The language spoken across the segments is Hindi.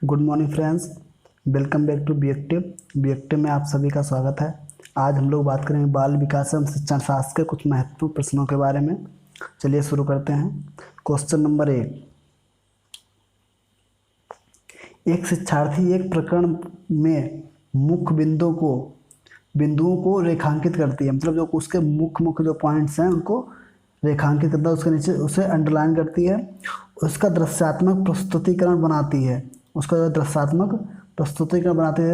Good morning friends, welcome back to be active में आप सभी का स्वागत है। आज हम लोग बात करेंगे बाल विकास एवं शिक्षण शास्त्र के कुछ महत्वपूर्ण प्रश्नों के बारे में। चलिए शुरू करते हैं। Question number 1। एक शिक्षार्थी एक प्रकरण में मुख्य बिंदुओं को रेखांकित करती है, मतलब जो उसके मुख्य जो पॉइंट्स हैं उनको रेखांकित करता है, उसके नीचे उसे अंडरलाइन करती है, उसका दृश्यात्मक प्रस्तुतिकरण बनाती है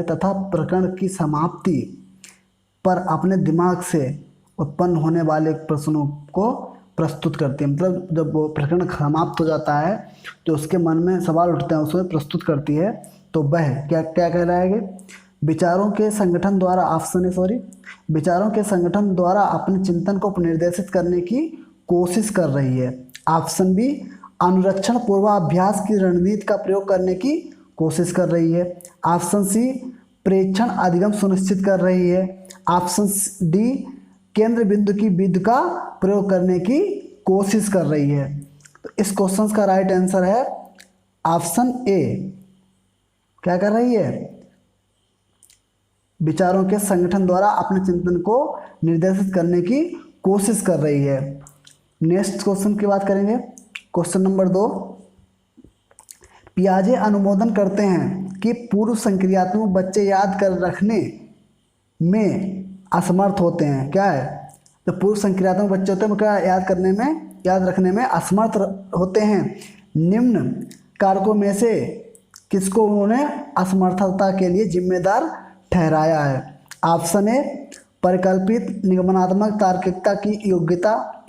तथा प्रकरण की समाप्ति पर अपने दिमाग से उत्पन्न होने वाले प्रश्नों को प्रस्तुत करती है। मतलब जब वो प्रकरण समाप्त हो जाता है तो उसके मन में सवाल उठते हैं, उसे प्रस्तुत करती है। तो वह क्या क्या कहलाएगा? विचारों के संगठन द्वारा अपने चिंतन को निर्देशित करने की कोशिश कर रही है। ऑप्शन बी, अनुरक्षण पूर्वाभ्यास की रणनीति का प्रयोग करने की कोशिश कर रही है। ऑप्शन सी, प्रेक्षण अधिगम सुनिश्चित कर रही है। ऑप्शन डी, केंद्र बिंदु की विधि का प्रयोग करने की कोशिश कर रही है। तो इस क्वेश्चन का राइट आंसर है ऑप्शन ए। क्या कर रही है? विचारों के संगठन द्वारा अपने चिंतन को निर्देशित करने की कोशिश कर रही है। नेक्स्ट क्वेश्चन की बात करेंगे। Question number 2। पियाजे अनुमोदन करते हैं कि पूर्व संक्रियात्मक बच्चे याद कर रखने में असमर्थ होते हैं। क्या है? तो पूर्व संक्रियात्मक बच्चे होते हैं वो क्या याद रखने में असमर्थ होते हैं। निम्न कारकों में से किसको उन्होंने असमर्थता के लिए जिम्मेदार ठहराया है? ऑप्शन ए, परिकल्पित निगमनात्मक तार्किकता की योग्यता।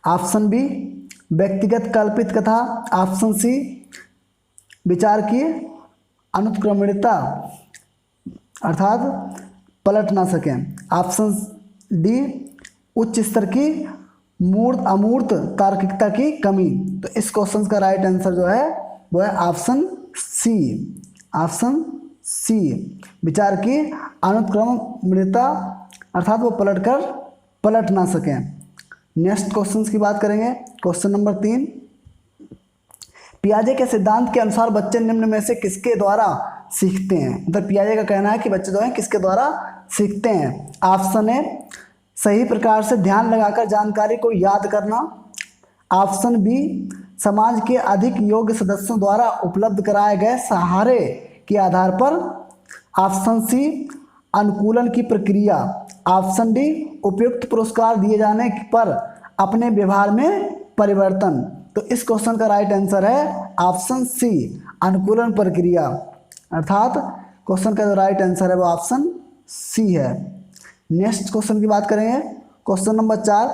ऑप्शन बी, व्यक्तिगत कल्पित कथा। ऑप्शन सी, विचार की अनुत्क्रमणिता अर्थात पलट ना सकें। ऑप्शन डी, उच्च स्तर की अमूर्त तार्किकता की कमी। तो इस क्वेश्चन का राइट आंसर जो है वो है ऑप्शन सी, विचार की अनुत्क्रमणिता अर्थात वो पलट ना सकें। नेक्स्ट क्वेश्चन की बात करेंगे। Question number 3। पियाजे के सिद्धांत के अनुसार बच्चे निम्न में से किसके द्वारा सीखते हैं? मतलब पियाजे का कहना है कि बच्चे जो हैं किसके द्वारा सीखते हैं। ऑप्शन ए, सही प्रकार से ध्यान लगाकर जानकारी को याद करना। ऑप्शन बी, समाज के अधिक योग्य सदस्यों द्वारा उपलब्ध कराए गए सहारे के आधार पर। ऑप्शन सी, अनुकूलन की प्रक्रिया। ऑप्शन डी, उपयुक्त पुरस्कार दिए जाने पर अपने व्यवहार में परिवर्तन। तो इस क्वेश्चन का राइट आंसर है ऑप्शन सी, अनुकूलन प्रक्रिया, अर्थात क्वेश्चन का जो राइट आंसर है वो ऑप्शन सी है। नेक्स्ट क्वेश्चन की बात करेंगे। Question number 4।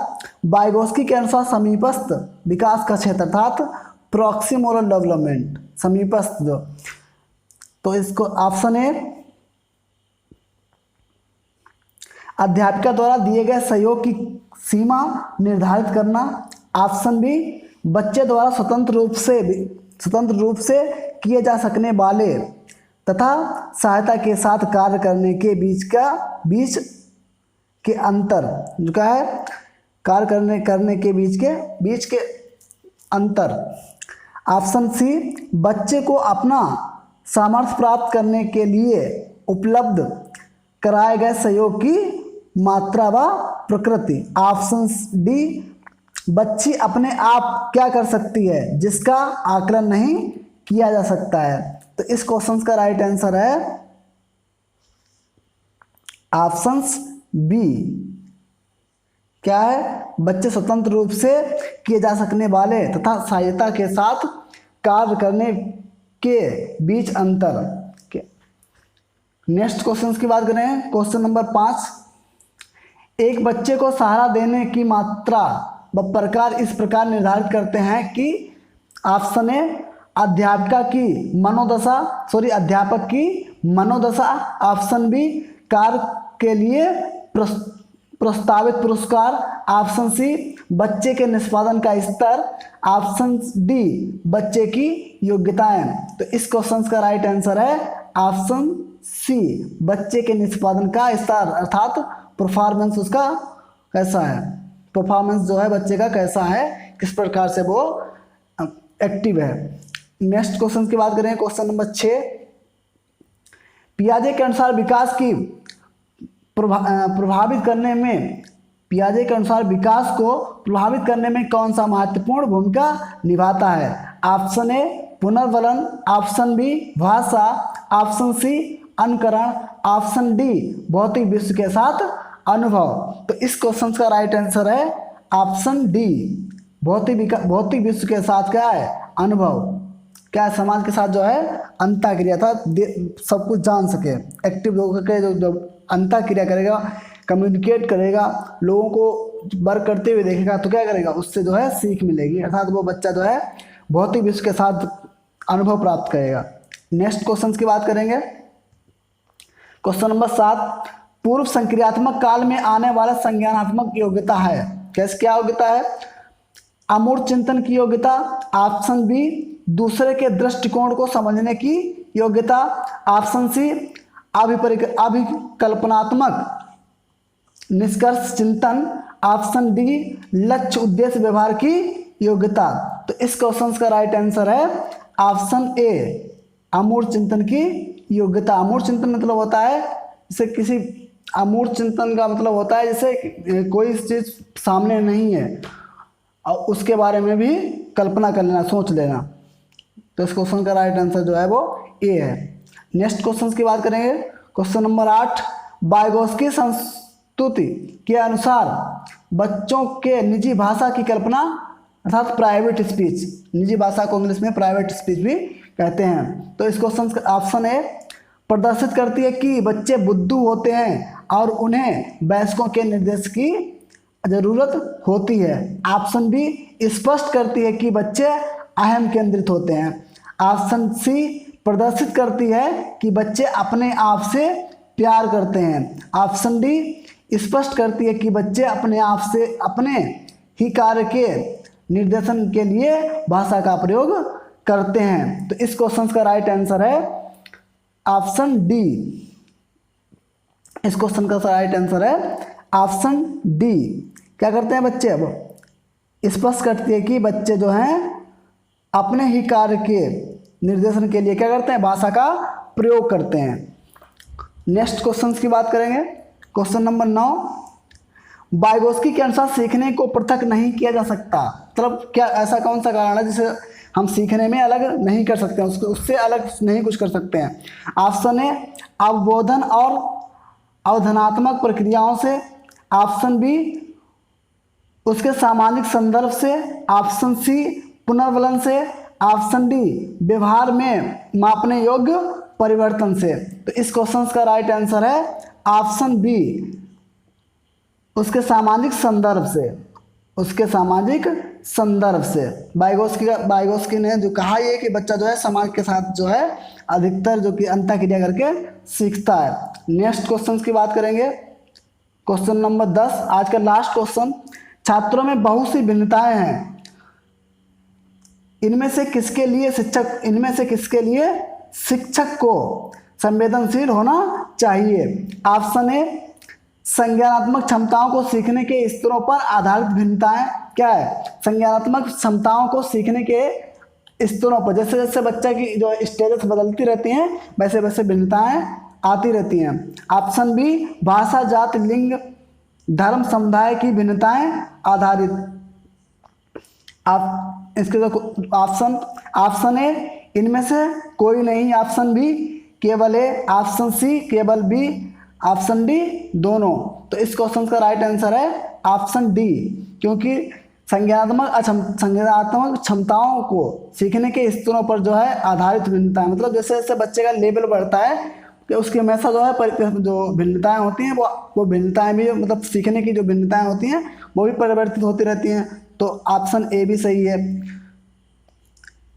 वाइगोस्की के अनुसार समीपस्थ विकास का क्षेत्र अर्थात प्रॉक्सिमल डेवलपमेंट, समीपस्थ जो, तो इसको ऑप्शन ए, अध्यापिका द्वारा दिए गए सहयोग की सीमा निर्धारित करना। ऑप्शन बी, बच्चे द्वारा स्वतंत्र रूप से किए जा सकने वाले तथा सहायता के साथ कार्य करने के बीच के अंतर, जो क्या है, कार्य करने के बीच के अंतर। ऑप्शन सी, बच्चे को अपना सामर्थ्य प्राप्त करने के लिए उपलब्ध कराए गए सहयोग की मात्रा व प्रकृति। ऑप्शन डी, बच्ची अपने आप क्या कर सकती है जिसका आकलन नहीं किया जा सकता है। तो इस क्वेश्चन का राइट आंसर है ऑप्शन बी। क्या है? बच्चे स्वतंत्र रूप से किए जा सकने वाले तथा सहायता के साथ कार्य करने के बीच अंतर। नेक्स्ट क्वेश्चन की बात करें। Question number 5। एक बच्चे को सहारा देने की मात्रा व प्रकार इस प्रकार निर्धारित करते हैं कि ऑप्शन ए, अध्यापक की मनोदशा। ऑप्शन बी, कार्य के लिए प्रस्तावित पुरस्कार। ऑप्शन सी, बच्चे के निष्पादन का स्तर। ऑप्शन डी, बच्चे की योग्यताएं। तो इस क्वेश्चन का राइट आंसर है ऑप्शन सी, बच्चे के निष्पादन का स्तर अर्थात परफॉर्मेंस उसका कैसा है, परफॉर्मेंस जो है बच्चे का कैसा है, किस प्रकार से वो एक्टिव है। नेक्स्ट क्वेश्चन की बात करें, क्वेश्चन नंबर 6, पियाजे के अनुसार विकास की प्रभावित करने में, पियाजे के अनुसार विकास को प्रभावित करने में कौन सा महत्वपूर्ण भूमिका निभाता है? ऑप्शन ए पुनर्वलन, ऑप्शन बी भाषा, ऑप्शन सी अनुकरण, ऑप्शन डी भौतिक विश्व के साथ अनुभव। तो इस क्वेश्चन का राइट आंसर है ऑप्शन डी, भौतिक विश्व के साथ क्या है, अनुभव। क्या है, समाज के साथ जो है अंतःक्रिया था, सब कुछ जान सके, एक्टिव होकर के जो अंतःक्रिया करेगा, कम्युनिकेट करेगा, लोगों को वर्क करते हुए देखेगा, तो क्या करेगा, उससे जो है सीख मिलेगी, अर्थात वो बच्चा जो है भौतिक विश्व के साथ अनुभव प्राप्त करेगा। नेक्स्ट क्वेश्चन की बात करेंगे, क्वेश्चन नंबर 7, पूर्व संक्रियात्मक काल में आने वाला संज्ञानात्मक योग्यता है, कैसे क्या योग्यता है? अमूर्त चिंतन की योग्यता, ऑप्शन बी दूसरे के दृष्टिकोण को समझने की योग्यता, ऑप्शन सी अभिकल्पनात्मक निष्कर्ष चिंतन, ऑप्शन डी लक्ष्य उद्देश्य व्यवहार की योग्यता। तो इस क्वेश्चन का राइट आंसर है ऑप्शन ए, अमूर्त चिंतन की योग्यता। अमूर्त चिंतन मतलब होता है जैसे किसी, अमूर्त चिंतन का मतलब होता है जैसे कोई चीज सामने नहीं है और उसके बारे में भी कल्पना कर लेना, सोच लेना। तो इस क्वेश्चन का राइट आंसर जो है वो ए है। नेक्स्ट क्वेश्चन की बात करेंगे, क्वेश्चन नंबर 8, वाइगोत्स्की संस्तुति के अनुसार बच्चों के निजी भाषा की कल्पना अर्थात प्राइवेट स्पीच, निजी भाषा को इंग्लिश में प्राइवेट स्पीच भी कहते हैं। तो इस क्वेश्चन का ऑप्शन ए प्रदर्शित करती है कि बच्चे बुद्धू होते हैं और उन्हें वयस्कों के निर्देश की जरूरत होती है, ऑप्शन बी स्पष्ट करती है कि बच्चे अहम केंद्रित होते हैं, ऑप्शन सी प्रदर्शित करती है कि बच्चे अपने आप से प्यार करते हैं, ऑप्शन डी स्पष्ट करती है कि बच्चे अपने आप से अपने ही कार्य के निर्देशन के लिए भाषा का प्रयोग करते हैं। तो इस क्वेश्चन का राइट आंसर है ऑप्शन डी, इस क्वेश्चन का राइट आंसर है ऑप्शन डी। क्या करते हैं बच्चे, अब स्पष्ट करती है कि बच्चे जो हैं अपने ही कार्य के निर्देशन के लिए क्या करते हैं, भाषा का प्रयोग करते हैं। नेक्स्ट क्वेश्चन की बात करेंगे, क्वेश्चन नंबर 9, वाइगोत्स्की के अनुसार सीखने को पृथक नहीं किया जा सकता, मतलब क्या ऐसा कौन सा कारण है जिसे हम सीखने में अलग नहीं कर सकते हैं, उससे अलग नहीं कुछ कर सकते हैं? ऑप्शन ए अवबोधन और अवधारणात्मक प्रक्रियाओं से, ऑप्शन बी उसके सामाजिक संदर्भ से, ऑप्शन सी पुनर्वलन से, ऑप्शन डी व्यवहार में मापने योग्य परिवर्तन से। तो इस क्वेश्चन का राइट आंसर है ऑप्शन बी, उसके सामाजिक संदर्भ से, उसके सामाजिक संदर्भ से। वाइगोत्स्की ने जो कहा ये कि बच्चा जो है समाज के साथ जो है अधिकतर जो कि अंतःक्रिया करके सीखता है। नेक्स्ट क्वेश्चन की बात करेंगे, क्वेश्चन नंबर 10, आज का लास्ट क्वेश्चन, छात्रों में बहुत सी भिन्नताएं हैं, इनमें से किसके लिए शिक्षक को संवेदनशील होना चाहिए? ऑप्शन ए संज्ञानात्मक क्षमताओं को सीखने के स्तरों पर आधारित भिन्नताएं, क्या है, संज्ञानात्मक क्षमताओं को सीखने के स्तरों पर, जैसे जैसे बच्चा की जो स्टेजेस बदलती रहती हैं वैसे वैसे भिन्नताएं आती रहती हैं। ऑप्शन बी भाषा, जाति, लिंग, धर्म, समुदाय की भिन्नताएं आधारित। आप इसके ऑप्शन ए इनमें से कोई नहीं, ऑप्शन बी केवल ए, ऑप्शन सी केवल बी, ऑप्शन डी दोनों। तो इस क्वेश्चन का राइट आंसर है ऑप्शन डी, क्योंकि संज्ञानात्मक क्षमताओं को सीखने के स्तरों पर जो है आधारित भिन्नताएं, मतलब जैसे जैसे बच्चे का लेवल बढ़ता है कि उसकी हमेशा जो है जो भिन्नताएं होती हैं वो भिन्नताएं भी, मतलब सीखने की जो भिन्नताएं होती हैं वो भी परिवर्तित होती रहती हैं। तो ऑप्शन ए भी सही है।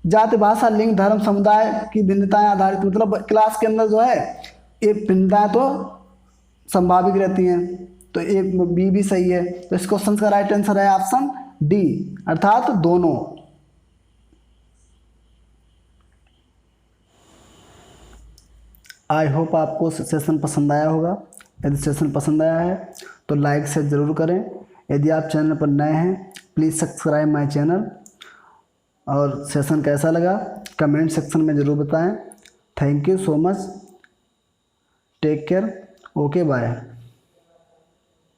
जाति, भाषा, लिंग, धर्म, समुदाय की भिन्नताएं आधारित, मतलब क्लास के अंदर जो है ये भिन्नताएं तो संभाविक रहती हैं, तो ए बी भी सही है। तो इस क्वेश्चन का राइट आंसर है ऑप्शन डी, अर्थात दोनों। आई होप आपको सेशन पसंद आया होगा। यदि सेशन पसंद आया है तो लाइक से ज़रूर करें। यदि आप चैनल पर नए हैं प्लीज़ सब्सक्राइब माय चैनल। और सेशन कैसा लगा कमेंट सेक्शन में ज़रूर बताएं। Thank you so much, take care, okay bye.